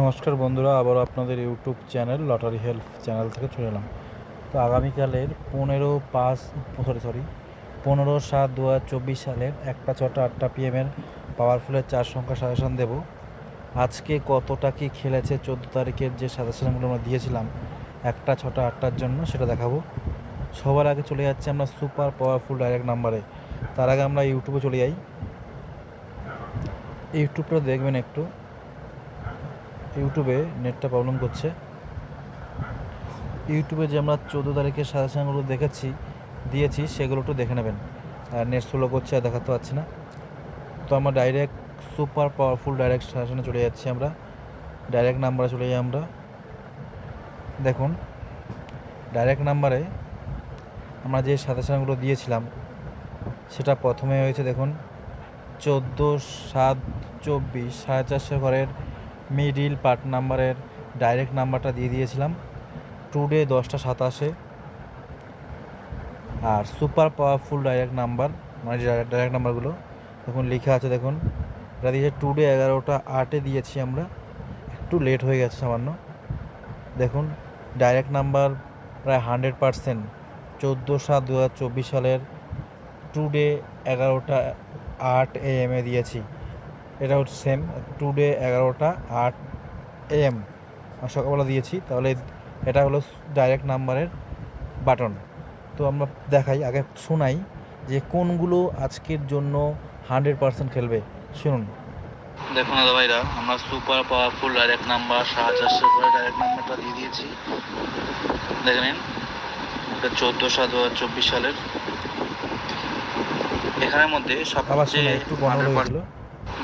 নমস্কার বন্ধুরা, আবারও আপনাদের YouTube channel lottery help channel থেকে চলে এলাম। তো আগামীকালের 15/7/2024 সালের 1টা 6টা 8টা PM পাওয়ারফুলের 4 সংখ্যা সাজেশন দেব। আজকে কতটা কি খেলেছে 14 তারিখের যে সাজেশনগুলো আমরা দিয়েছিলাম 1টা 6টা 8টার জন্য, সেটা দেখাবো। সবার আগে চলে যাচ্ছে আমরা সুপার পাওয়ারফুল ডাইরেক্ট নাম্বারে। তার আগে আমরা ইউটিউবে চলে যাই। ইউটিউবটা দেখবেন একটু, ইউটিউবে নেটটা প্রবলেম করছে। ইউটিউবে যে আমরা 14 তারিখের সাজেশনগুলো দিয়েছি সেগুলো একটু দেখে নেবেন। আর নেট স্লো করছে, আর দেখাতে পারছি না। তো আমরা ডাইরেক্ট সুপার পাওয়ারফুল ডাইরেক্ট সাজেশনে চলে যাচ্ছি। আমরা ডাইরেক্ট নাম্বারে চলে যাই। আমরা দেখুন, ডাইরেক্ট নাম্বারে আমরা যে সাজেশনগুলো দিয়েছিলাম সেটা প্রথমে হয়েছে, দেখুন 14/7/24 450 ঘরের মিডিল পার্ট নাম্বারের ডাইরেক্ট নাম্বারটা দিয়ে দিয়েছিলাম টুডে 10টা 27। আর সুপার পাওয়ারফুল ডাইরেক্ট নাম্বার মানে ডাইরেক্ট নাম্বারগুলো দেখুন লেখা আছে, দেখুন এটা দিয়েছে টুডে 11টা 8-এ দিয়েছি আমরা, একটু লেট হয়ে গেছে সামান্য। দেখুন ডাইরেক্ট নাম্বার প্রায় 100%। 14/7/2024 সালের টুডে 11টা 8 AM দিয়েছি। এটা হচ্ছে সেম টুডে 11টা 8 AM সকালবেলা দিয়েছি। তাহলে এটা হলো ডাইরেক্ট নাম্বারের বাটন। তো আমরা দেখাই, আগে শোনাই যে কোনগুলো আজকের জন্য 100% খেলবে। শুনুন। দেখুন দাদা ভাইরা, আমরা সুপার পাওয়ারফুল ডাইরেক্ট নাম্বার 450 করে ডাইরেক্ট নাম্বারটা দিয়ে দিয়েছি। দেখে নিন, এটা 14/7/2024 সালের। এখানের মধ্যে সবচেয়ে একটু গন্ডগোল হয়েছিল।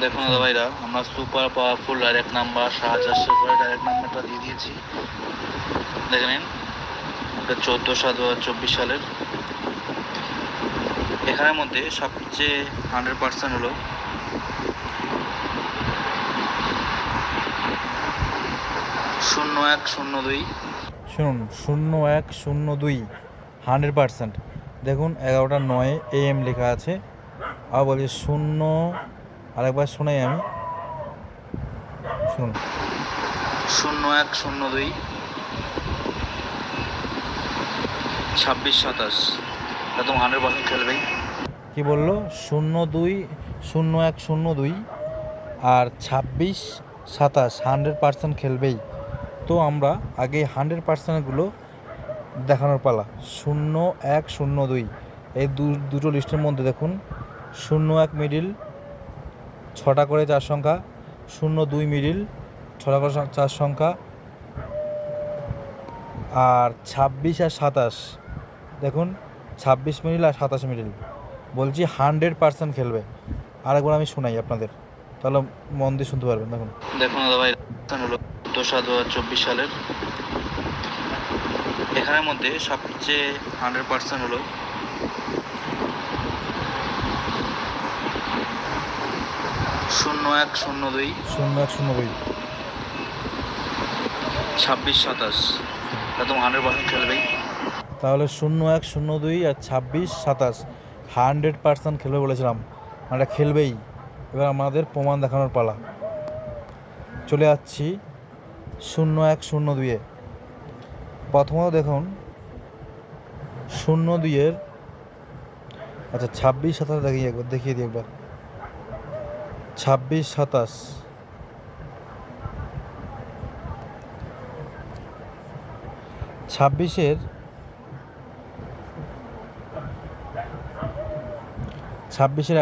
দেখুন দাদা ভাইরা, আমরা সুপার পাওয়ারফুল ডাইরেক্ট নাম্বার 450 করে ডাইরেক্ট নাম্বারটা দিয়ে দিয়েছি। দেখে নিন, এটা 14/7/2024 সালের। এখানের মধ্যে সবচেয়ে 100% হলো 0102। শুনুন, 0102 100%। দেখুন 11টা 9 AM লেখা আছে। আর বলছি আরেকবার শোনাই আমি, শুনুন। 0102 26-27 একদম 100% খেলবেই। কি বললো? 0102 আর 26-27 100% খেলবেই। তো আমরা আগে 100%গুলো দেখানোর পালা। 0102 এই দুটো লিস্টের মধ্যে দেখুন 01 মিডিল 6টা করে 4 সংখ্যা, 02 মিডিল 6টা করে 4 সংখ্যা, আর 26 আর 27 দেখুন 26 মিডিল আর 27 মিডিল। বলছি 100% খেলবে। আরেকবার আমি শোনাই আপনাদের, তাহলে মন দিয়ে শুনতে পারবেন। দেখুন দাদা ভাই, হলো 14/7/2024 সালের। এখানের মধ্যে সবচেয়ে 100% হলো 0102 26-27 একদম 100% খেলবেই। তাহলে 0102 আর 26-27 100% খেলবে বলেছিলাম, আমরা খেলবেই। এবার আমাদের প্রমাণ দেখানোর পালা। চলে যাচ্ছি 0102-এ। প্রথমত দেখুন 02-এর, আচ্ছা 26-27 দেখিয়ে দিই একবার। 26-27 26-এর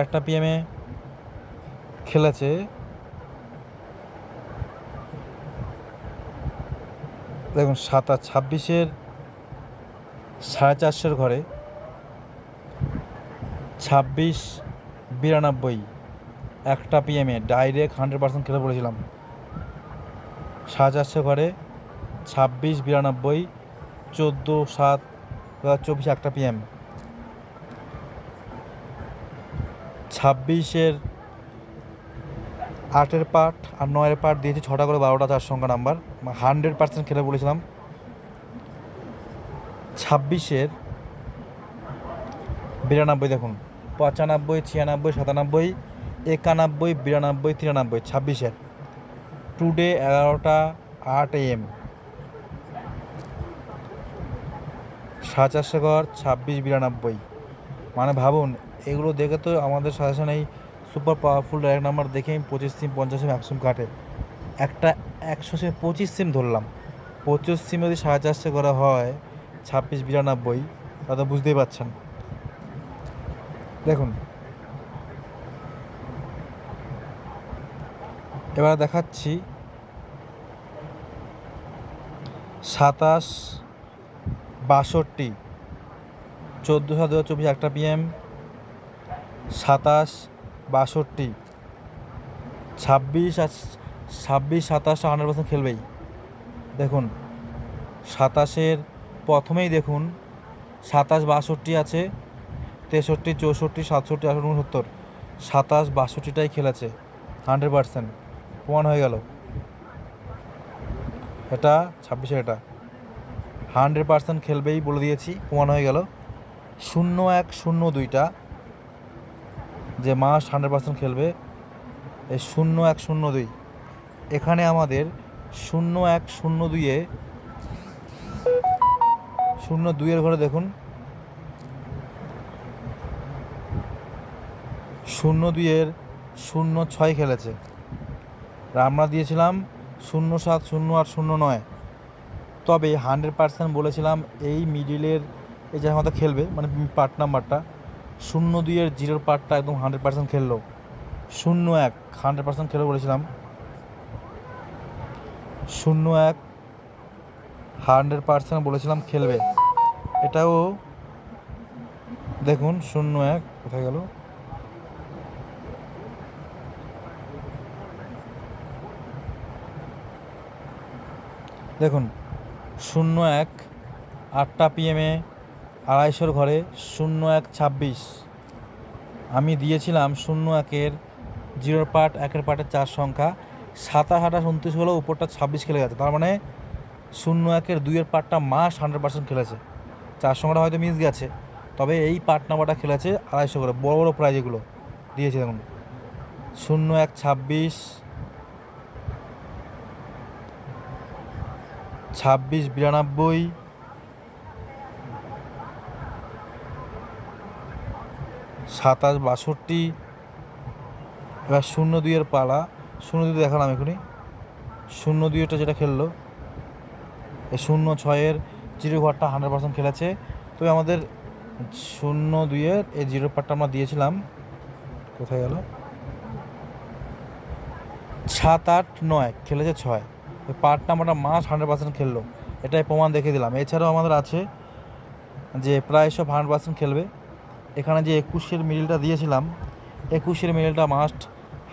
1টা PM খেলেছে। দেখুন 26-এর 450 ঘরে 26-92 1টা PM ডাইরেক্ট 100% খেলে বলেছিলাম। 450 ঘরে 26-92 14/7/2024 1টা PM। 26-এর 8-এর পার্ট আর 9-এর পার্ট দিয়েছি 6টা করে 12টা 4 সংখ্যা নাম্বার, 100% খেলে বলেছিলাম। 26-এর 92 দেখুন 95, 96, 97, 91, 92, 93, 26-এর টুডে 11টা 8 AM, 450 ঘর 2692। মানে ভাবুন, এগুলো দেখে তো আমাদের সাজেশন এই সুপার পাওয়ারফুল ডাইরেক্ট নাম্বার দেখে 25 সিম 50 সিম 100 সিম কাটে। একটা 100 সিম 25 সিম ধরলাম, 25 সিম যদি 450 করা হয় 2692, তাতে বুঝতেই পারছেন। দেখুন এবার দেখাচ্ছি 2762, 14/7/2024 1টা PM, 2762, 27 100% খেলবেই। দেখুন 27-এর প্রথমেই দেখুন 27-62 আছে, 63 64 67 68 69, 27-62টাই খেলেছে 100%, প্রমাণ হয়ে গেল। এটা 26-এর, এটা 100% খেলবেই বলে দিয়েছি, প্রমাণ হয়ে গেল। 0102টা যে মাস 100% খেলবে, এই 0102, এখানে আমাদের 0102-এ 02-এর ঘরে দেখুন 02-এর 06 খেলেছে, আর আমরা দিয়েছিলাম 07 08 09। তবে 100% বলেছিলাম এই মিডিলের এই যে আমাদের খেলবে, মানে পার্ট নাম্বারটা 02-এর জিরোর পার্টটা একদম 100% খেললো। 01 100% খেলে বলেছিলাম, 01 100% বলেছিলাম খেলবে। এটাও দেখুন 01 কোথায় গেল, দেখুন 01 8টা PM 250-র ঘরে 01-26 আমি দিয়েছিলাম। 01-এর জিরোর পার্ট, 1-এর পার্টের 4 সংখ্যা, 27 28 29 হলো, উপরটা 26 খেলে গেছে। তার মানে 01-এর 2-এর পার্টটা মাস 100% খেলেছে, 4 সংখ্যাটা হয়তো মিস গেছে, তবে এই পার্ট নাম্বারটা খেলেছে 250 করে। বড় বড় প্রাইজ এগুলো দিয়েছে দেখুন, 01-26, 26-92, 27-62। এবার 02-এর পালা, 02 দেখালাম এখনই, 02-এটা যেটা খেললো, এই 06-এর জিরো ঘরটা 100% খেলেছে। তো আমাদের 02-এর এই জিরো পার্টটা আমরা দিয়েছিলাম, কোথায় গেল, 7 8 9 খেলেছে 6, ওই পার্ট নাম্বারটা মাস 100% খেললো, এটাই প্রমাণ দেখে দিলাম। এছাড়াও আমাদের আছে যে প্রায় সব 100% খেলবে। এখানে যে 21-এর মিডিলটা দিয়েছিলাম, 21-এর মিডিলটা মাস্ট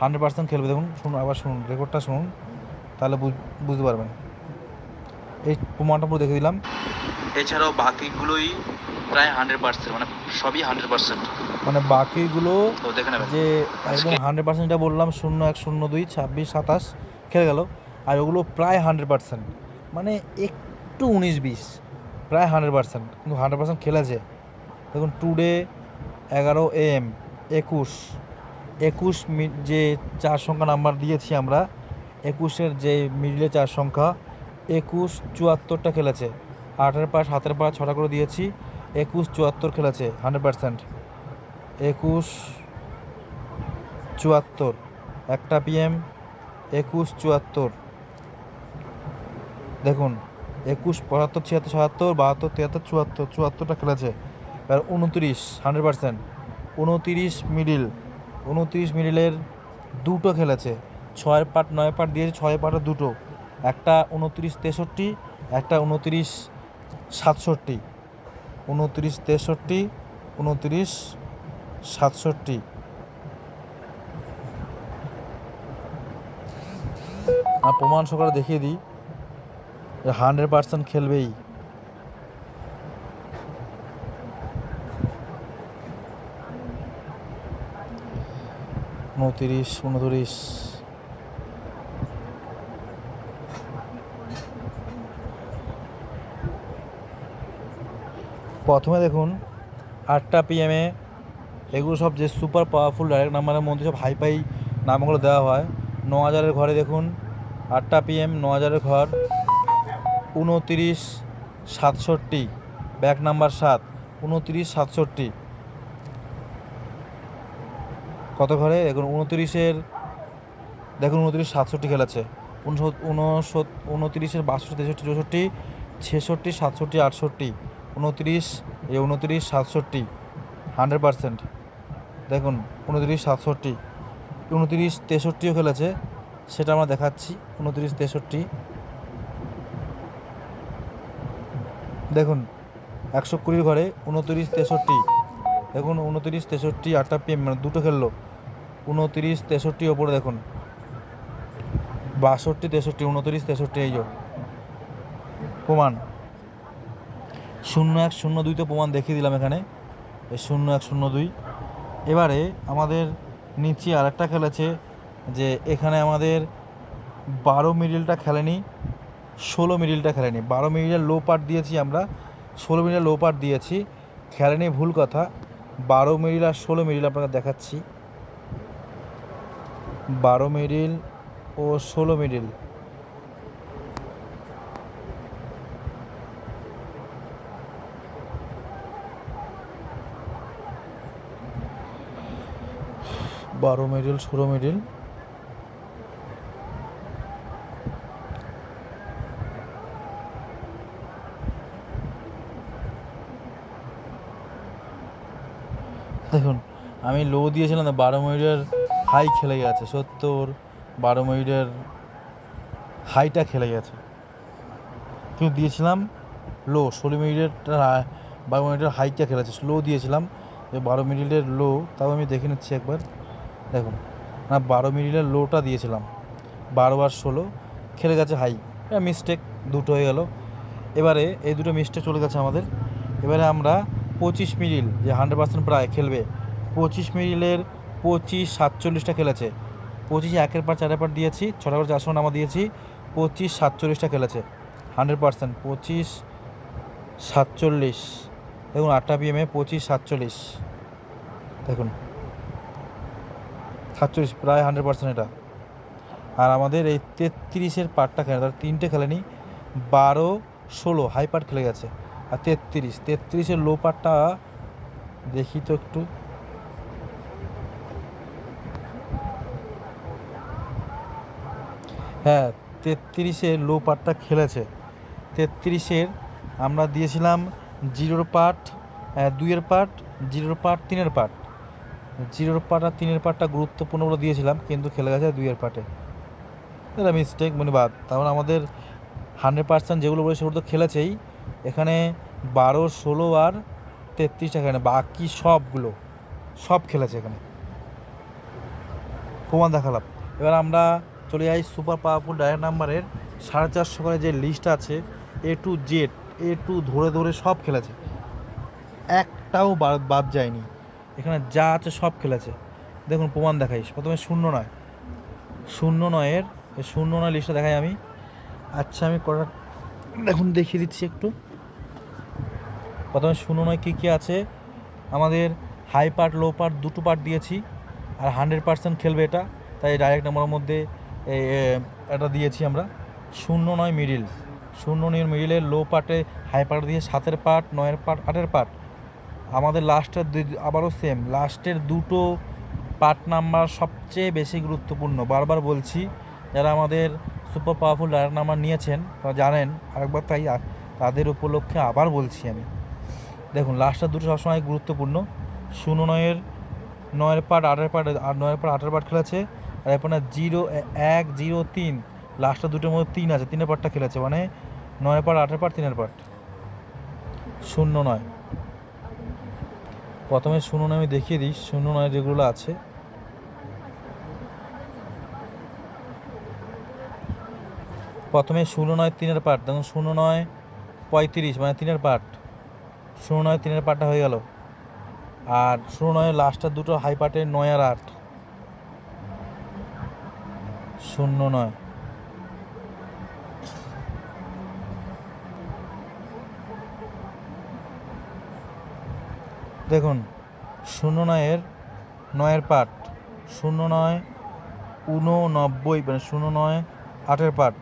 100% খেলবে। দেখুন শুনুন, আবার শুনুন, রেকর্ডটা শুনুন, তাহলে বুঝতে পারবেন। এই প্রমাণটা পুরো দেখে দিলাম। এছাড়াও বাকিগুলোই প্রায় 100%, মানে সবই 100%, মানে বাকিগুলো তো দেখে নেবেন। যে একদম 100%টা বললাম, 01 02 26 27 খেলে গেল, আর ওগুলো প্রায় 100%, মানে একটু 19 20, প্রায় 100%, কিন্তু 100% খেলেছে। দেখুন টুডে 11 AM 21 যে 4 সংখ্যা নাম্বার দিয়েছি আমরা, 21-এর যে মিডলে 4 সংখ্যা, 21 74টা খেলেছে, 8-এর পাশ 7-এর পাশ 6টা করে দিয়েছি, 21 74 খেলেছে 100%। 21 74, 1টা PM 21 74, দেখুন 21 75 76 77 72 73 74, 74টা খেলেছে। এবার 29 100%, 29 মিডিলের 2টো খেলেছে, 6-এর পার্ট 9 পার্ট দিয়েছে, 6-এর পার্টে 2টো, একটা 29 63, একটা 29 67, 29 63 29 67। আর প্রমাণ সহকারে দেখিয়ে দিই, 100% খেলবেই। 29 29, প্রথমে দেখুন 8টা PM, এগুলো সব যে সুপার পাওয়ারফুল ডাইরেক্ট নাম্বারের মধ্যে সব হাইফাই নামগুলো দেওয়া হয়। 9000-এর ঘরে দেখুন 8টা PM 9000-এর ঘর 2967, ব্যাক নাম্বার 7 2967। কত ঘরে দেখুন 29-এর, দেখুন 2967 খেলেছে, 29-এর 62, 63, 64, 67, 68, 29 67 100%। দেখুন 29 67, 29 63ও খেলেছে, সেটা আমরা দেখাচ্ছি। 29 63 দেখুন 120-র ঘরে 29 63, দেখুন 29 63 8টা PM, মানে দুটো খেললো। 29 63 ওপরে দেখুন 62 63, 29 63, এই যে প্রমাণ। 01 02 তো প্রমাণ দেখিয়ে দিলাম এখানে, এই 01 02। এবারে আমাদের নিচে আরেকটা খেলেছে, যে এখানে আমাদের 12 মিডিলটা খেলেনি, 16 মিডিলটা খেলেনি। 12 মিডিলের লো পার্ট দিয়েছি আমরা, 16 মিডিলের লো পার্ট দিয়েছি, খেলেনি ভুল কথা। 12 মিডিল আর 16 মিডিল আপনাকে দেখাচ্ছি। 12 মিডিল ও 16 মিডিল, বারো মিডিল 16 মিডিল, দেখুন আমি লো দিয়েছিলাম, 12 মিনিটের হাই খেলে গেছে 70, 12 মিনিটের হাইটা খেলে গেছে, কিন্তু দিয়েছিলাম লো। 16 মিনিটের 12 মিনিটের হাইটা খেলেছে, স্লো দিয়েছিলাম, যে 12 মিনিটের লো। তাও আমি দেখে নিচ্ছি একবার, দেখুন না 12 মিনিটের লোটা দিয়েছিলাম, 12 আর 16 খেলে গেছে হাই। এটা মিস্টেক, দুটো হয়ে গেল। এবারে এই দুটো মিস্টেক চলে গেছে আমাদের। এবারে আমরা 25 মিডিল, যে 100% প্রায় খেলবে, 25 মিডিলের 25 47টা খেলেছে। 25 একের পার 4-এর পার দিয়েছি, 6টা করে 400 নামা দিয়েছি, 25 47টা খেলেছে 100%। 25 47, দেখুন 8টা PM 25 47, দেখুন 47 প্রায় 100% এটা। আর আমাদের এই 33-এর পার্টটা খেলে, তার 3টে খেলেনি, 12 16 হাই পার্ট খেলে গেছে। আর 33-এর লো পার্টটা দেখি তো একটু, হ্যাঁ 33-এর লো পার্টটা খেলেছে। 33-এর আমরা দিয়েছিলাম 0-র পার্ট, 2-এর পার্ট, 0-র পার্ট, 3-এর পার্ট। 0-র পার্ট আর 3-এর পার্টটা গুরুত্বপূর্ণ বলে দিয়েছিলাম, কিন্তু খেলে গেছে 2-এর পার্টে। এটা মিস্টেক, মানে বাদ। তারপর আমাদের 100% যেগুলো বলে সেগুলো তো খেলেছেই। এখানে 12 16 আর 33টা খেলে, বাকি সবগুলো সব খেলেছে এখানে, প্রমাণ দেখালাম। এবার আমরা চলে যাই সুপার পাওয়ারফুল ডাইরেক্ট নাম্বারের 450 করে যে লিস্ট আছে, A to Z, A to ধরে ধরে সব খেলেছে, একটাও বাদ যায়নি। এখানে যা আছে সব খেলেছে, দেখুন প্রমাণ দেখাই। প্রথমে 09, 09-এর 09 লিস্টটা দেখাই আমি। আচ্ছা আমি কটা দেখুন দেখিয়ে দিচ্ছি একটু। প্রথমে 09 কী কী আছে, আমাদের হাই পার্ট লো পার্ট দুটো পার্ট দিয়েছি, আর 100% খেলবে এটা, তাই ডাইরেক্ট নাম্বারের মধ্যে এটা দিয়েছি আমরা। 09 মিডিল, 09 মিডিলের লো পার্টে হাই পার্ট দিয়ে 7-এর পার্ট, 9-এর পার্ট, 8-এর পার্ট। আমাদের লাস্টের আবারও সেম, লাস্টের দুটো পার্ট নাম্বার সবচেয়ে বেশি গুরুত্বপূর্ণ। বারবার বলছি, যারা আমাদের সুপার পাওয়ারফুল ডাইরেক্ট নাম্বার নিয়েছেন তারা জানেন, আরেকবার তাই তাদের উপলক্ষে আবার বলছি আমি। দেখুন লাস্টের দুটো সবসময় গুরুত্বপূর্ণ। 09-এর 9-এর পার্ট, 8-এর পার্ট, আর 9-এর পার্ট 8-এর পার্ট খেলেছে। আর এরপরে 0 1 0 3, লাস্টের দুটোর মধ্যে 3 আছে, 3-এর পার্টটা খেলেছে, মানে 9-এর পার্ট 8-এর পার্ট 3-এর পার্ট। 09 প্রথমে 09 আমি দেখিয়ে দিই, 09 যেগুলো আছে। প্রথমে 09 3-এর পার্ট, দেখুন 09 35, মানে 3-এর পার্ট। 09 3-এর পার্টটা হয়ে গেল। আর 09 লাস্টের দুটো হাই পার্টে 9 আর 8। 09 দেখুন 09-এর 9-এর পার্ট 09 89, মানে 09 8-এর পার্ট,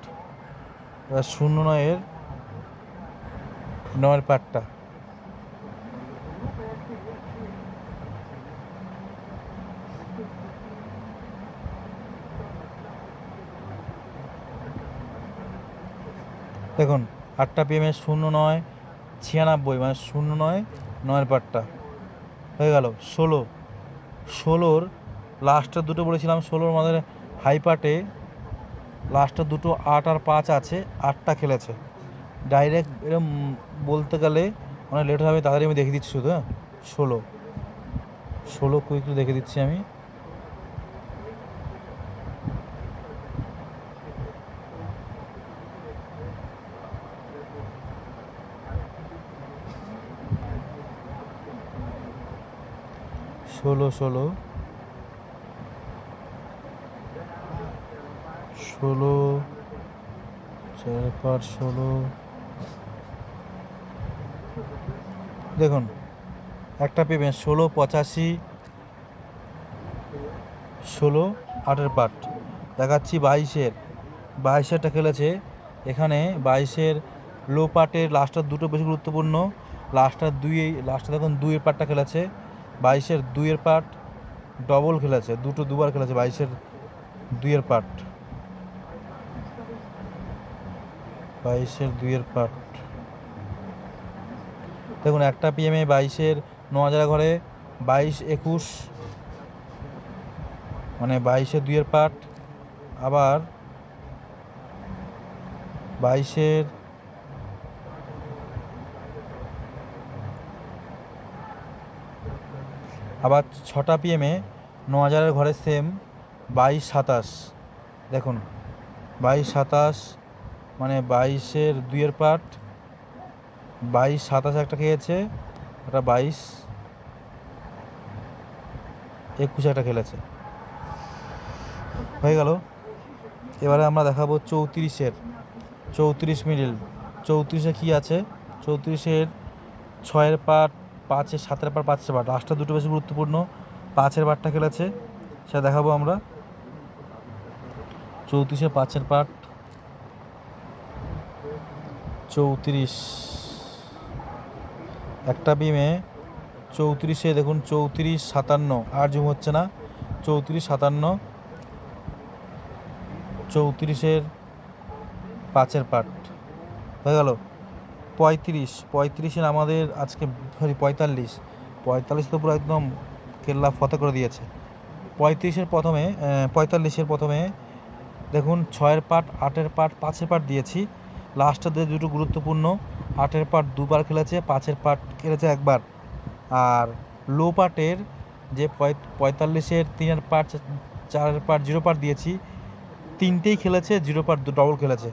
এবার 09-এর 9-এর পার্টটা। দেখুন 8টা PM 09-96, মানে 09-9-এর পার্টটা হয়ে গেল। 16-র লাস্টের দুটো বলেছিলাম, 16-র আমাদের হাই পার্টে লাস্টের দুটো 8 আর 5 আছে, 8টা খেলেছে। ডাইরেক্ট এরকম বলতে গেলে অনেক লেট হবে, তাড়াতাড়ি আমি দেখে দিচ্ছি শুধু। হ্যাঁ, 16 কুইকলি দেখে দিচ্ছি আমি। ষোলো 16 দেখুন একটা পেবেন 16-85, 16-8-এর পার্ট দেখাচ্ছি। 22-এরটা খেলেছে এখানে। 22-এর লো পার্টের লাস্টের দুটো বেশি গুরুত্বপূর্ণ। লাস্টটা দেখুন 2-এর পার্টটা খেলেছে। 22-এর 2-এর পার্ট ডবল খেলেছে, দুবার খেলেছে 22-এর 2-এর পার্ট। 22-এর 2-এর পার্ট দেখুন একটা PM 22-এর 9000 ঘরে 22-21, মানে 22-এর 2-এর পার্ট। আবার 22-এর আবার 6টা PM 9000-এর ঘরে সেম 22-27, দেখুন 22-27, মানে 22-এর 2-এর পার্ট। 22-27 একটা খেয়েছে, একটা 22-21 একটা খেলেছে, হয়ে গেল। এবারে আমরা দেখাবো 34 মিডিল। 34-এ কী আছে? 34-এর 6-এর পার্ট, 5-এর 7-এর পার্ট, 5-এর পার্ট, লাস্টটা দুটো বেশি গুরুত্বপূর্ণ। 5-এর পার্টটা খেলেছে, সেটা দেখাবো আমরা। 34-এর 5-এর পার্ট, 34 একটা বিমে 34-এ দেখুন 34-57, আর জুম হচ্ছে না। 34-57, 34-এর 5-এর পার্ট হয়ে গেল। 35-এর আমাদের আজকে 45 তো পুরো একদম কেল্লা ফতে করে দিয়েছে। 45-এর প্রথমে দেখুন 6-এর পার্ট, 8-এর পার্ট, 5-এর পার্ট দিয়েছি। লাস্টের দুটো গুরুত্বপূর্ণ। 8-এর পার্ট দুবার খেলেছে, 5-এর পার্ট খেলেছে একবার। আর লো পার্টের যে 45-এর 3-এর পার্ট, 4-এর পার্ট, 0 পার্ট দিয়েছি, 3টেই খেলেছে, 0 পার্ট ডবল খেলেছে।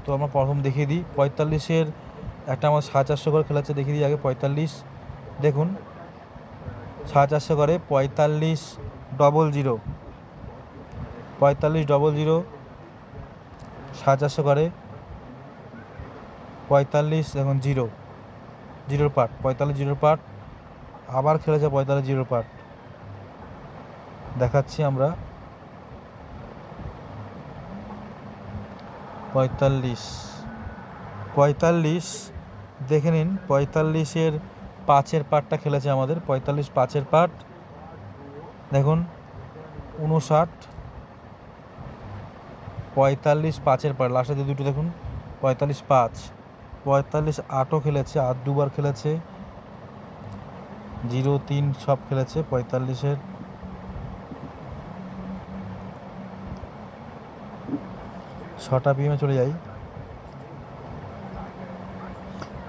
তো আমরা প্রথম দেখিয়ে দিই। 45-এর একটা আমার 450 করে খেলেছে, দেখিয়ে দিই আগে। 45 দেখুন 450 করে, 45 ডবল 0, 450 করে। 45 দেখুন 0 পার্ট, 45 0 পার্ট আবার খেলেছে। 45 0 পার্ট দেখাচ্ছি আমরা। 45 দেখে নিন। 45-এর 5-এর পার্টটা খেলেছে আমাদের। 45 5-এর পার্ট দেখুন 59। 45 5-এর পার্ট লাস্টে দুটো দেখুন 45 5। 45 8ও খেলেছে, 8 দুবার খেলেছে, 0 3 সব খেলেছে। 45-এর 6টা PM চলে যাই।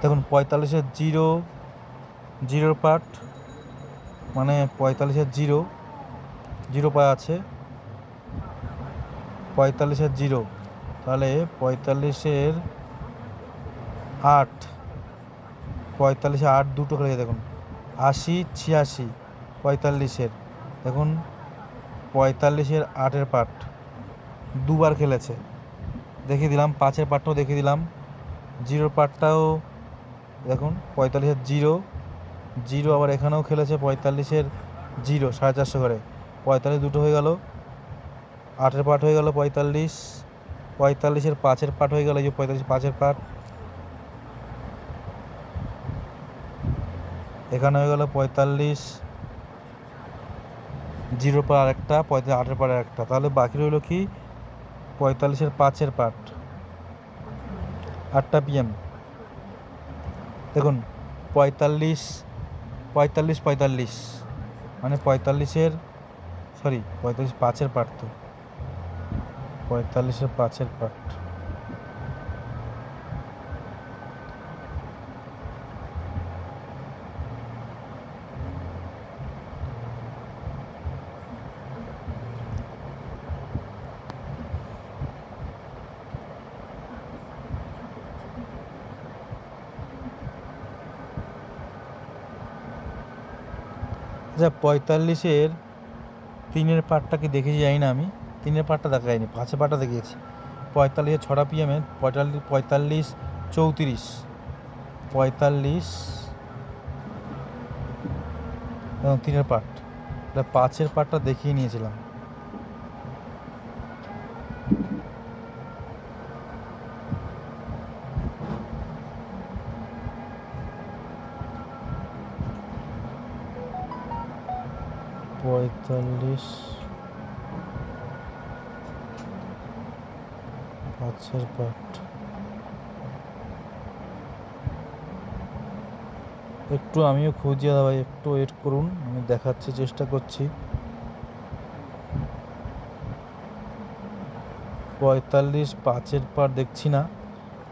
দেখুন 45-এর 0 পার্ট, মানে 45-এর 0 পায় আছে। 45-এর 0, তাহলে 45-এর 8, 45-এর 8 দুটো খেলেছে দেখুন 80 86। 45-এর দেখুন 45-এর 8-এর পার্ট দুবার খেলেছে, দেখিয়ে দিলাম। 5-এর পার্টটাও দেখিয়ে দিলাম। 0 পার্টটাও দেখুন 45-এর 0 আবার এখানেও খেলেছে। 45-এর 0 450 করে। 45 দুটো হয়ে গেল। 8-এর পার্ট হয়ে গেল 45। 45-এর 5-এর পার্ট হয়ে গেল, এই যে 45 5-এর পার্ট। এখানে হয়ে গেল 45 0 পার আরেকটা, 45 8-এর পার একটা, তাহলে বাকি রইল কি 45-এর 5-এর পার্ট 8টা PM। দেখুন 45 45 45 মানে 45-এর 5-এর পার্ট, তো 45-এর 5-এর পার্ট। আচ্ছা 45-এর 3-এর পার্টটা কি দেখেছি জানি না, আমি 3-এর পার্টটা দেখা যায়নি, 5-এর পার্টটা দেখিয়েছি। 45-এর 6টা PM-এ 45 35 34 45 এবং 3-এর পার্ট, 5-এর পার্টটা দেখিয়ে নিয়েছিলাম। পঁয়তাল্লিশ 5-এর পার্ট, একটু আমিও খুঁজে ভাই, একটু ওয়েট করুন, আমি দেখাচ্ছি, চেষ্টা করছি। 45 5-এর পার্ট দেখছি না,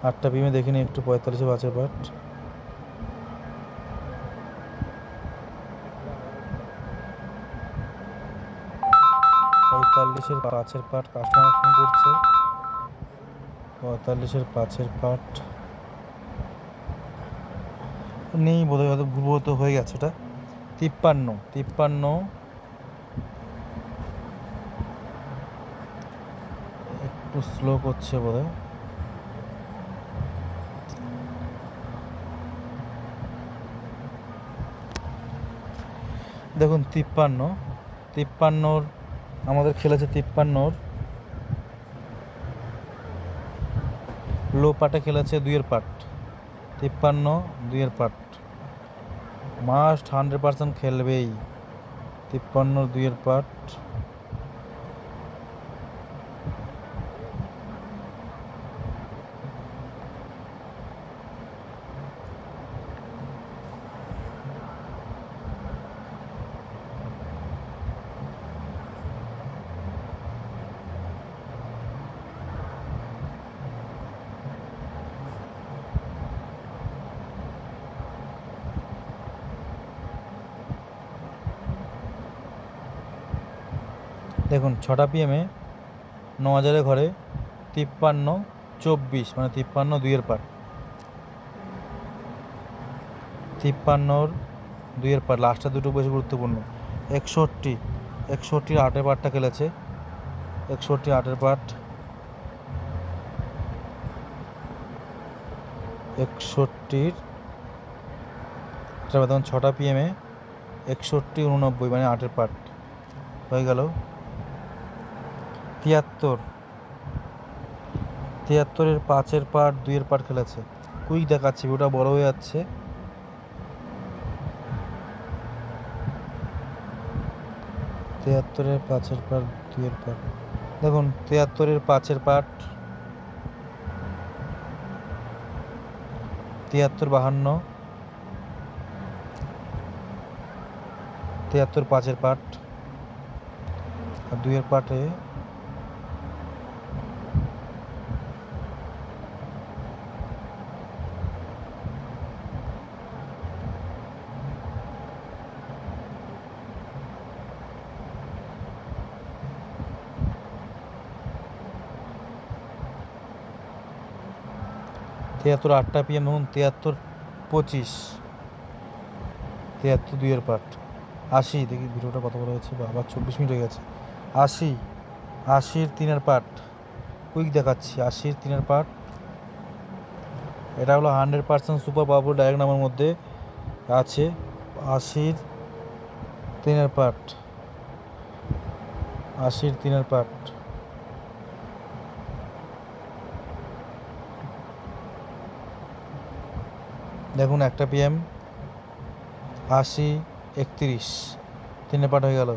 8টা PM দেখিনি, একটু 45 5-এর পার্ট। পঁয়তাল্লিশের 5-এর পার্ট, কাস্টমার ফোন করছে। 45-এর 5-এর পার্ট নেই বোধহয়, হয়তো ভুলবশত হয়ে গেছে এটা। 53 একটু স্লো করছে বোধহয়। দেখুন 53-র আমাদের খেলেছে, 53-র লো পার্টে খেলেছে 2-এর পার্ট, 53 2-এর পার্ট মাস্ট 100% খেলবেই। 53 2-এর পার্ট, দেখুন 6টা PM-এ 9000-এর ঘরে 53 24 মানে 53 2-এর পার্ট, 53-র 2-এর পার্ট, লাস্টটা দুটো বেশি গুরুত্বপূর্ণ। 61 8-এর পার্টটা খেলেছে, 61 8-এর পার্ট, 61 তখন 6টা PM-এ 61 89 মানে 8-এর পার্ট হয়ে গেল। 73-এর 5-এর পার্ট 2-এর পার্ট খেলেছে, কুইক দেখাচ্ছি, ওটা বড় হয়ে যাচ্ছে। 73-এর 5-এর পার্ট 2-এর পার্ট, দেখুন 73-এর 5-এর পার্ট 73 52 73 5-এর পার্ট আর 2-এর পার্টে 73 8টা PM এবং 73 25 73 2-এর পার্ট। 80 দেখি ভিডিওটা কত বড় হয়েছে, বা আবার 24 মিনিট হয়ে গেছে। 80-এর 3-এর পার্ট, কুইক দেখাচ্ছি, 80-এর 3-এর পার্ট, এটা হলো 100% সুপার পাওয়ারফুল ডায়ারেক্ট নাম্বার মধ্যে আছে। 80-এর 3-এর পার্ট, 80-এর 3-এর পার্ট, দেখুন 1টা PM 80 31 3 পার্ট হয়ে গেল।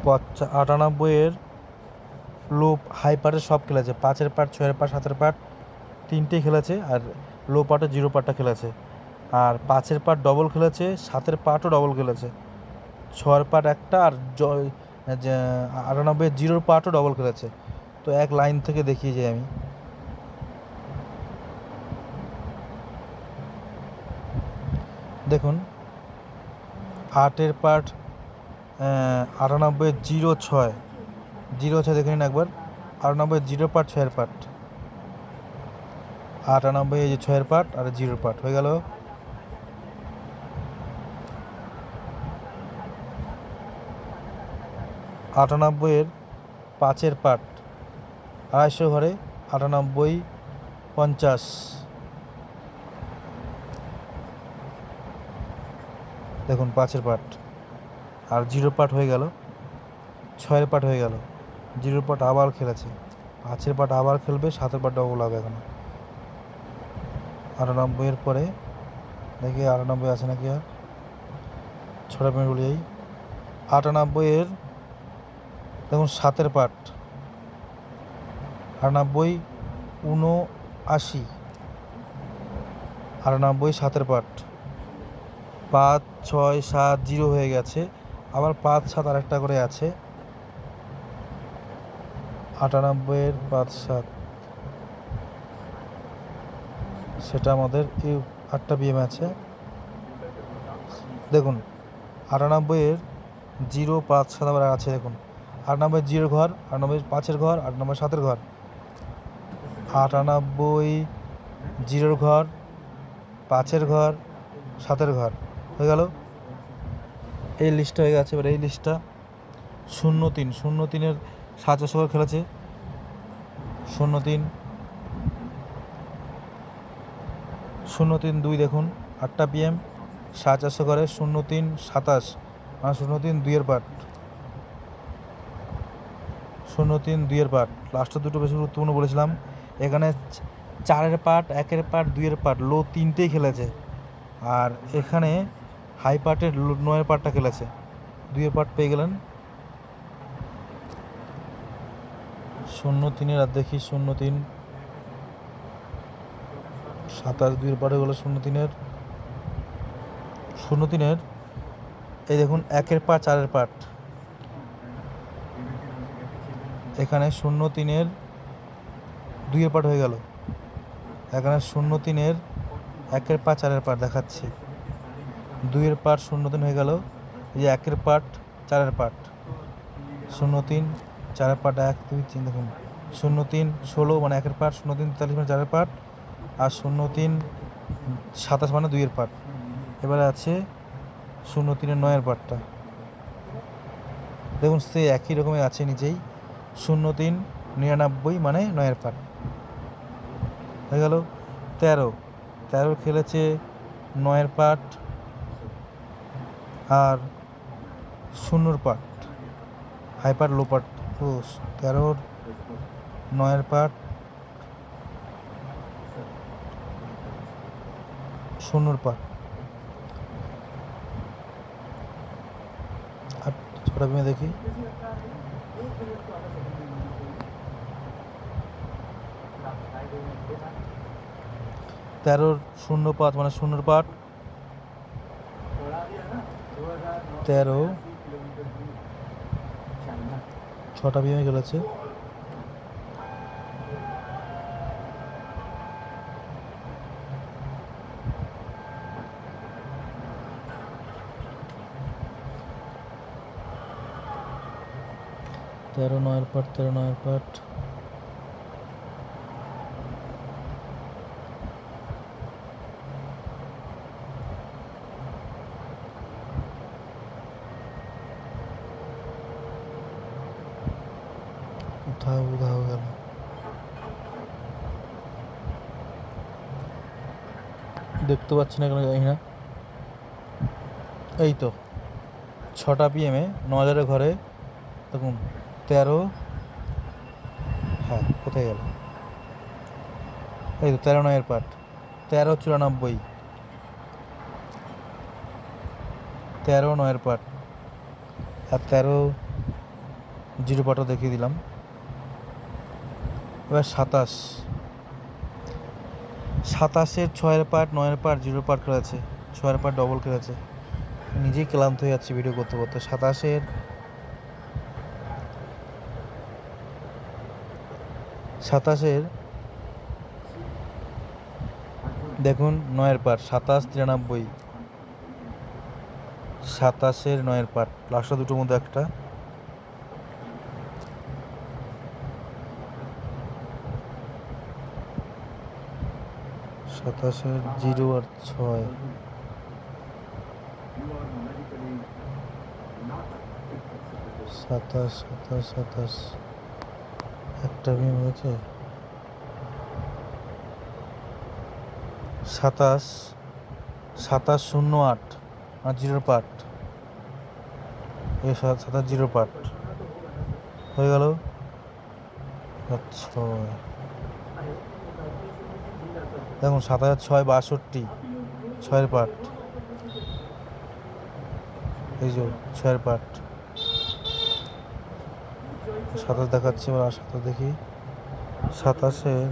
98 লো হাই পার্টে সব খেলেছে, 5-এর পার্ট 6-এর পার্ট 7-এর পার্ট তিনটেই খেলেছে, আর লো পার্টে 0 পার্টটা খেলেছে। আর 5-এর পার্ট ডবল খেলেছে, 7-এর পার্টও ডবল খেলেছে, 6-এর পার্ট একটা, আর 98 0 পার্টও ডবল খেলেছে। তো এক লাইন থেকে দেখিয়ে যাই আমি। দেখুন 8-এর পার্ট 98 06 06 দেখে নিন একবার। 98 0 পার্ট 6-এর পার্ট, 98 এই যে 6-এর পার্ট আর 0 পার্ট হয়ে গেল। 98-এর 5-এর পার্ট 250 ঘরে 98 50 দেখুন 5-এর পার্ট আর 0 পার্ট হয়ে গেল, 6-এর পার্ট হয়ে গেল, 0 পার্ট আবার খেলেছে, 5-এর পার্ট আবার খেলবে, 7-এর পার্ট ডবল হবে এখন। 98-এর পরে দেখি 98 আছে নাকি, আর 6টা মিনিট বলে যাই। 98-এর দেখুন 7-এর পার্ট 98 79 98 7-এর পার্ট 5 6 7 0 হয়ে গেছে, আবার 5 7 আরেকটা করে আছে। 98-এর 5 7 সেটা আমাদের এই 8টা PM আছে। দেখুন 98-এর 0 5 7 আবার আছে, দেখুন 98 0 ঘর, 98 5-এর ঘর, 98 7-এর ঘর, 98 0 ঘর, 5-এর ঘর, 7-এর ঘর হয়ে গেল। এই লিস্টটা হয়ে গেছে। এবার এই লিস্টটা 03 03-এর 700 ঘর খেলেছে, 03 03 2 দেখুন 8টা PM 450 ঘরে 03 27 মানে 03 2-এর পার্ট, 03 2-এর পার্ট। লাস্টের দুটো বেশি গুরুত্বপূর্ণ বলেছিলাম। এখানে 4-এর পার্ট 1-এর পার্ট 2-এর পার্ট লো তিনটেই খেলেছে, আর এখানে হাই পার্টের 9-এর পার্টটা খেলেছে, 2-এর পার্ট পেয়ে গেলেন। 03-এর আর দেখি 03 27 2-এর পার্ট হয়ে গেলো। 03-এর এই দেখুন 1-এর পার্ট 4-এর পার্ট, এখানে 03-এর 2-এর পার্ট হয়ে গেল, এখানে 03-এর 1-এর পার্ট 4-এর পার্ট দেখাচ্ছি, 2-এর পার্ট 03 হয়ে গেল, এই যে 1-এর পার্ট 4-এর পার্ট 03 4-এর পার্ট 1 2 3 দেখুন 03 16 মানে 1-এর পার্ট, 03 43 মানে 4-এর পার্ট, আর 03 27 মানে 2-এর পার্ট। এবারে আছে 03-এর 9-এর পার্টটা, দেখুন সে একই রকমই আছে নিচেই, 03 99 মানে 9-এর পার্ট হয়ে গেল। 13 খেলেছে 9-এর পার্ট আর 0-এর পার্ট, হাই পার্ট লো পার্ট, ও 13 9-এর পার্ট 0-এর পার্ট। আর 6টা PM দেখি, 13 0 5 মানে 0-এর পার্ট, 13 6টা PM খেলেছে, তেরো 9-এর পার্ট 13 9-এর পার্ট কোথাও উধাও গেল। দেখতে পাচ্ছি না কেন জানি না। এই তো 6টা PM 9000-এর ঘরে দেখুন 13, হ্যাঁ কোথায় গেল, এই তো 13 9-এর পার্ট 1394, 13 9 পাট আর 13 জিরো পাটও দেখিয়ে দিলাম। এবার 27-এর 6 পাট 9 পাট জিরো পাট খেলেছে, 6 পাট ডবল খেলেছে। নিজেই ক্লান্ত হয়ে যাচ্ছে ভিডিও করতে করতে। 27-এর দেখুন 9 পাট 27-93, 27-এর 9 পাট লাস্টটা দুটোর মধ্যে একটা। সাতাশের 0 আর 6, 27 একটা গেম হয়েছে। 27-08 আর 0 পাট, 27 পাট হয়ে গেল। 6 দেখুন 7006-62, 6 পাট, এই যে 6 পাট। 27 দেখাচ্ছি, এবার 27 দেখি। 27-এর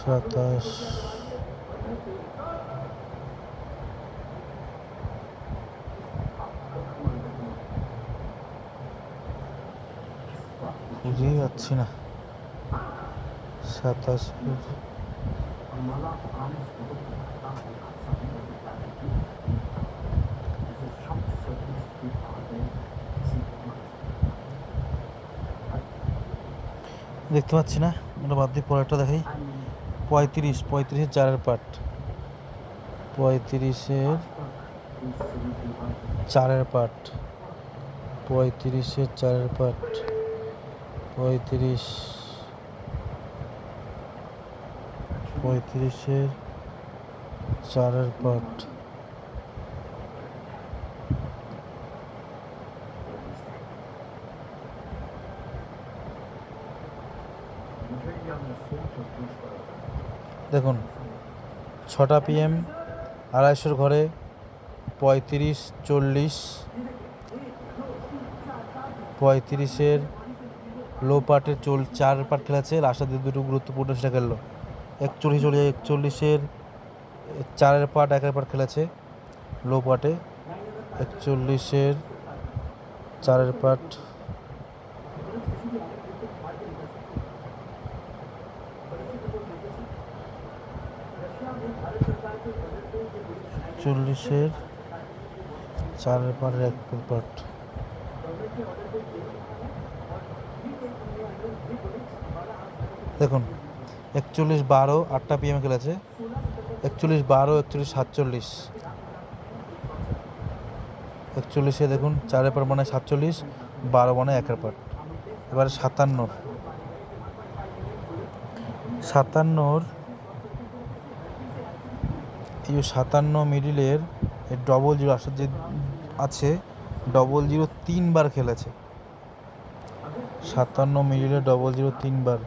সাতাশ বুঝেই পাচ্ছি না। 27-এর দেখতে পাচ্ছি না, ওটা বাদ দিয়ে পরেরটা দেখাই। 35-এর 4 পাট, 35-এর 4 পাট, 35-এর 4 পাট, 35-এর 4 পাট। দেখুন 6টা PM 250-র ঘরে 35-40, 35-এর লো পার্টের 4 পার্ট খেলেছে, লাস্টের দুটো গুরুত্বপূর্ণ সেটা খেললো। 41-41-এর 4 পার্ট 1 পার্ট খেলেছে লো পার্টে, 41-এর 4 পার্ট, 41-এর 4 পার্ট 1 পার্ট। দেখুন 41-12 8টা PM খেলেছে, 41-12, 41-47, 41-এ দেখুন 4 পার্ট মানে 47, 12 মানে 1 পার্ট। এবারে 57-র এই 57 মিডিলের ডবল জিরো আসার যে আছে, ডবল জিরো 3 বার খেলেছে। 57 মিডিলের ডবল জিরো 3 বার।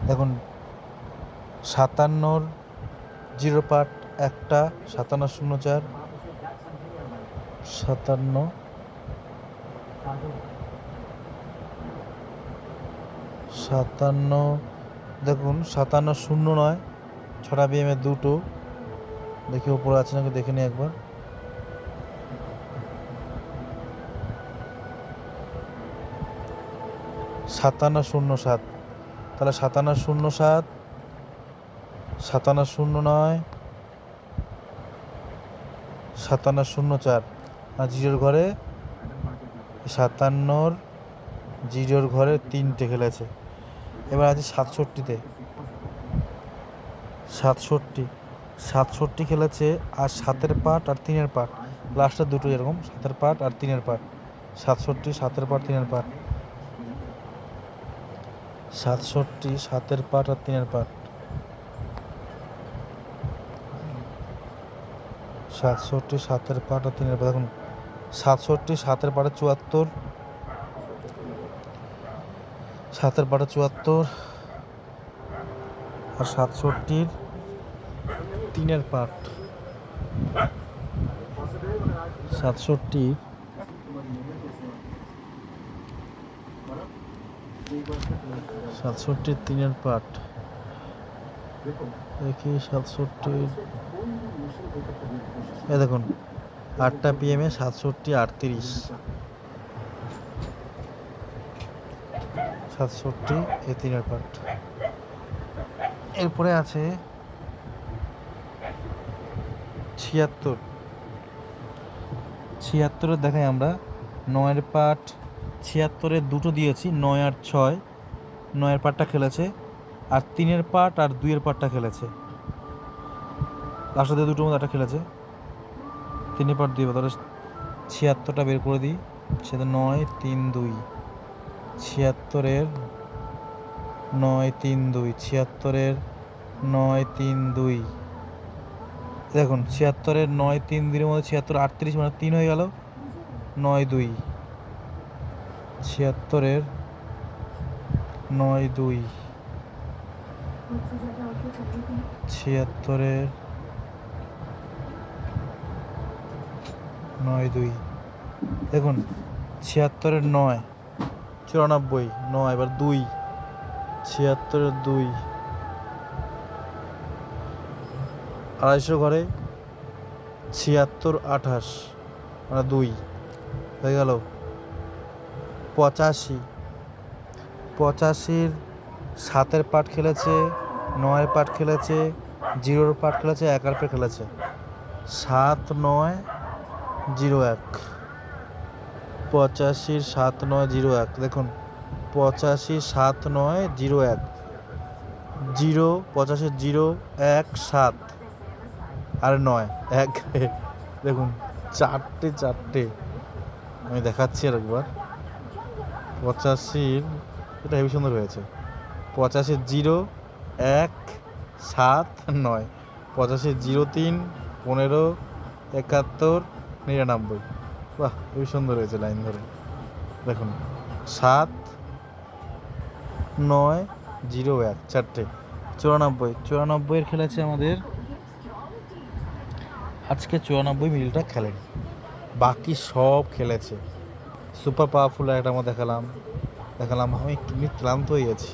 দেখুন 57-র 0 পার্ট একটা, 57-04, 57 দেখুন 57-09, 6টা PM-এর দুটো। দেখি উপরে আছে নাকি দেখে নিই একবার। 57-07, তাহলে 57-07, 57-09, 57-04 আর 0-র ঘরে 57-র জিরোর ঘরে 3টে খেলেছে। এবার আছে 67-তে। 67 খেলেছে, আর 7-এর পাট আর 3-এর পাট, লাস্টের দুটো এরকম 7-এর পাট আর 3-এর পাট। 67 7-এর পাট 3-এর পাট, 67 7-এর পাট আর 3-এর পাট, 67 7-এর পাট আর 3-এর পাট। দেখুন 67 7-এর পাটে 74, 7-এর পাটে 74, আর 67-র 3-এর পাট, 67-র 3-এর পাট দেখি। 67 এ দেখুন 8টা PM 67 38, 67 এই 3-এর পাট। এরপরে আছে 76 দেখাই আমরা। 9-এর পাট 76-এর দুটো দিয়েছি, 9 আর 6, 9-এর পাটটা খেলেছে, আর 3-এর পাট আর 2-এর পাটটা খেলেছে। লাস্টের দুটোর মধ্যে একটা খেলেছে, 3-এর পাট 2 তাহলে 76টা বের করে দিই। সেটা 9 3 2, 76-এর 9 3 2, 76-এর 9 3 2। দেখুন 76-এর 9 3 2-এর মধ্যে 76 38 মানে 3 হয়ে গেল, 9 2, 76-এর 9 2, 76-এর 9 2। দেখুন 76-এর 9 94, 9 এবার 2, 76-এর 2, 250 ঘরে 76 28 মানে 2 হয়ে গেল। 85, 85-র 7-এর পাট খেলেছে, 9-এর পাট খেলেছে, 0-র পাট খেলেছে, 1-এর পাট খেলেছে। 7 9 0 1, 85-র 7 9 0 1। দেখুন 85 7 9 0 1, 0 85 0 1 7 আর 9 1। দেখুন 4টে আমি দেখাচ্ছি আর একবার। 85-র এটা হেবি সুন্দর হয়েছে। 85 0 1 7 9, 85 0 3 15 71 99। বাহ, হেবি সুন্দর হয়েছে লাইন ধরে। দেখুন 7 9 0 1 4টে। 94 খেলেছে আমাদের আজকে। 94 মিডলটা খেলেনি, বাকি সব খেলেছে। সুপার পাওয়ারফুল একটা আমরা দেখালাম। আমি কিনে ক্লান্ত হয়ে গেছি।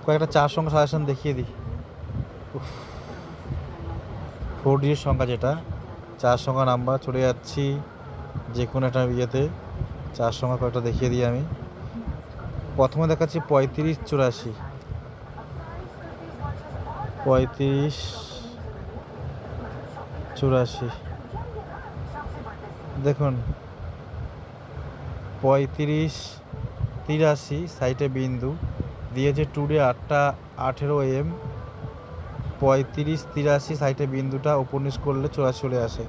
কয়েকটা 4 সংখ্যা সাজেশন দেখিয়ে দিই। 4 ডিজিট সংখ্যা যেটা 4 সংখ্যা নাম্বার, চলে যাচ্ছি যে কোনো একটা ইয়েতে। 4 সংখ্যা কয়েকটা দেখিয়ে দিই আমি। প্রথমে দেখাচ্ছি 35 84, 35 84। দেখুন 35 83 সাইটে বিন্দু দিয়েছে, টুডে 8টা 18 AM। 35 83 সাইটে বিন্দুটা ওপর নিচ করলে 84 চলে আসে।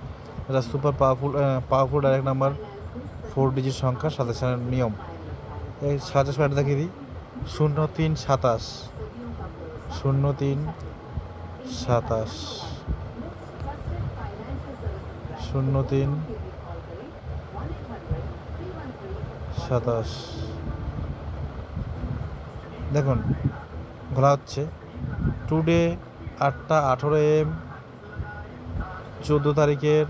এটা super powerful direct number 4 digit সংখ্যা সাজেশনের নিয়ম। এই সাজেশনটা দেখিয়ে দিই। 03 27, 03 27, 03 27। দেখুন ঘোলা হচ্ছে। টুডে 8টা 18 AM, 14 তারিখের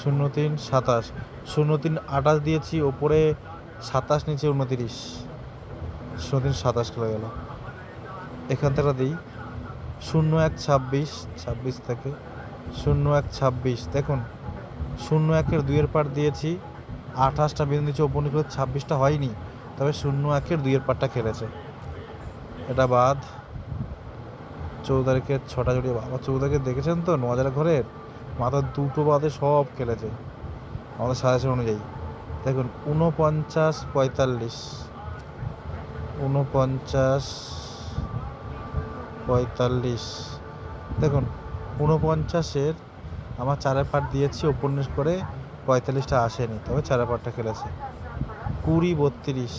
03 27, 03 28 দিয়েছি, ওপরে 27 নিচে 29, 03 27 চলে গেল। এখান থেকে দিই 01 26, 26 থেকে 01 26। দেখুন 01-এর 2-এর পাট দিয়েছি, 28টা বিন্দু দিয়েছি, ওপর নিচে 26টা হয়নি, তবে 01-এর 2-এর পাটটা খেলেছে। এটা বাদ। 14 তারিখের 6টা জড়িয়ে, বাবা 14 তারিখে দেখেছেন তো 9,000 ঘরের মাথা দুটো বাদে সব খেলেছে। আমাদের সাজেশন অনুযায়ী। দেখুন 49 45, 49 45। দেখুন 49-এর আমার 4 পার্ট দিয়েছি, উপন্যাস করে 45টা আসেনি, তবে 4 পার্টটা খেলেছে। 20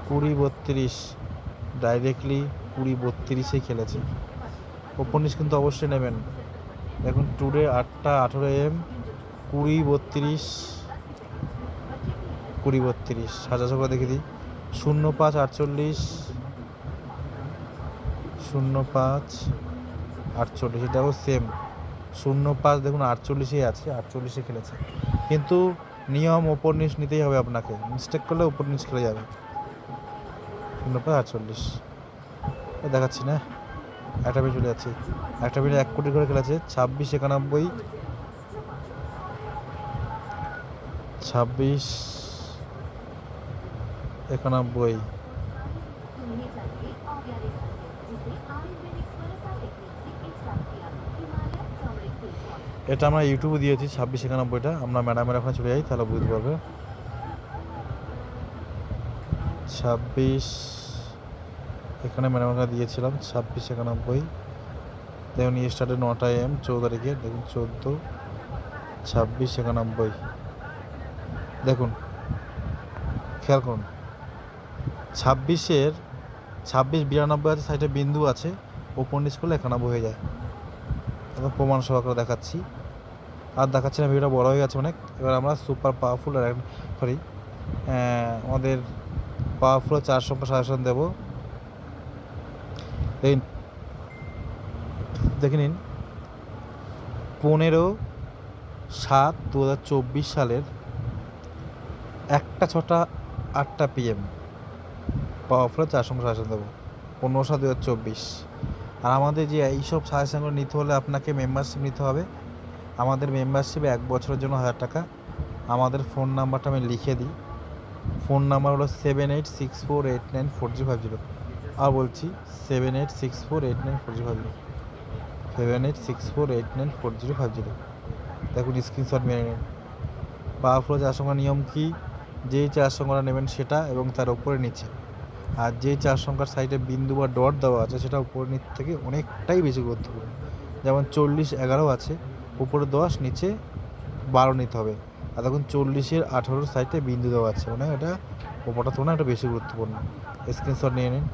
32, ডাইরেক্টলি 20 32-এই খেলেছে। উপন্যাস কিন্তু অবশ্যই নেবেন। দেখুন টুডে 8টা 18 AM, 20 32, সাজা সংখ্যা দেখে দিই। 05 48, 05 48, এটাও সেম 05। দেখুন 48-এই আছে, 48-এ খেলেছে। কিন্তু নিয়ম উপন্যাস নিতেই হবে আপনাকে, মিস্টেক করলে উপন্যাস খেলে যাবে। 05 48 দেখাচ্ছি না, একটা মিনিট চলে যাচ্ছে। একটা মিনিট 1 কোটি করে খেলেছে। 26 91, 26 91। এটা আমরা ইউটিউবে দিয়েছি 26 91টা। আমরা ম্যাডামের ওখানে চলে যাই, তাহলে বুঝতে পারবে। 26 এখানে ম্যাডামের ওখানে দিয়েছিলাম 26 91। দেখুন স্টার্টে 9টা AM 14 তারিখে। দেখুন 14 26 91। দেখুন খেয়াল করুন, 26-এর 26 92 আছে, সাইডে বিন্দু আছে, উপন্যাস করলে 91 হয়ে যায়। এখন প্রমাণ সহকারে দেখাচ্ছি, আর দেখাচ্ছি না, ভিডিওটা বড় হয়ে গেছে অনেক। এবার আমরা সুপার পাওয়ারফুল আমাদের পাওয়ারফুল 4 সংখ্যা সাজেশন দেবো। দেখে নিন 15/7/2024 সালের 1টা 6টা 8টা PM পাওয়ারফুল 4 সংখ্যা সাজেশন দেবো 15/7/2024। আর আমাদের যে এইসব সাজেশনগুলো নিতে হলে আপনাকে মেম্বারশিপ নিতে হবে। আমাদের মেম্বারশিপে 1 বছরের জন্য 1000 টাকা। আমাদের ফোন নাম্বারটা আমি লিখে দিই। ফোন নাম্বার হলো 7864894050। আর বলছি 7864894050, 7864894050। দেখুন স্ক্রিনশট মেরে নিন। পাওয়ারফুল 4 সংখ্যার নিয়ম কি? যেই 4 সংখ্যাটা নেবেন সেটা এবং তার উপরে নিচে, আর যেই 4 সংখ্যার সাইডে বিন্দু বা ডট দেওয়া আছে সেটা উপরে নিচ থেকে অনেকটাই বেশি গুরুত্বপূর্ণ। যেমন 40 11 আছে, উপরে 10 নিচে 12 নিতে হবে। আর দেখুন 40-এর 18 সাইডে বিন্দু দেওয়া আছে, মানে এটা উপরটা তুলনায় এটা বেশি গুরুত্বপূর্ণ। স্ক্রিনশট নিয়ে নিন।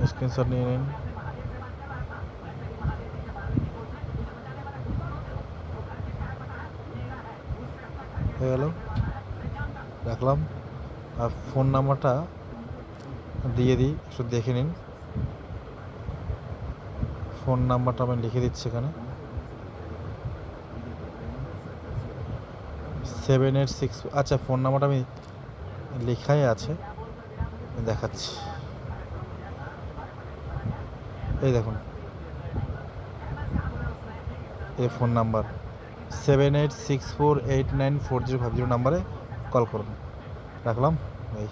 স্ক্রিনশট নিয়ে নিন। হয়ে গেল, রাখলাম। আর ফোন নাম্বারটা দিয়ে দিই, একটু দেখে নিন। ফোন নাম্বারটা আমি লিখে দিচ্ছি এখানে 786। আচ্ছা ফোন নাম্বারটা আমি লেখাই আছে, দেখাচ্ছি। এই দেখুন, এই ফোন নাম্বার 7864894050 নাম্বারে কল করুন। রাখলাম। এই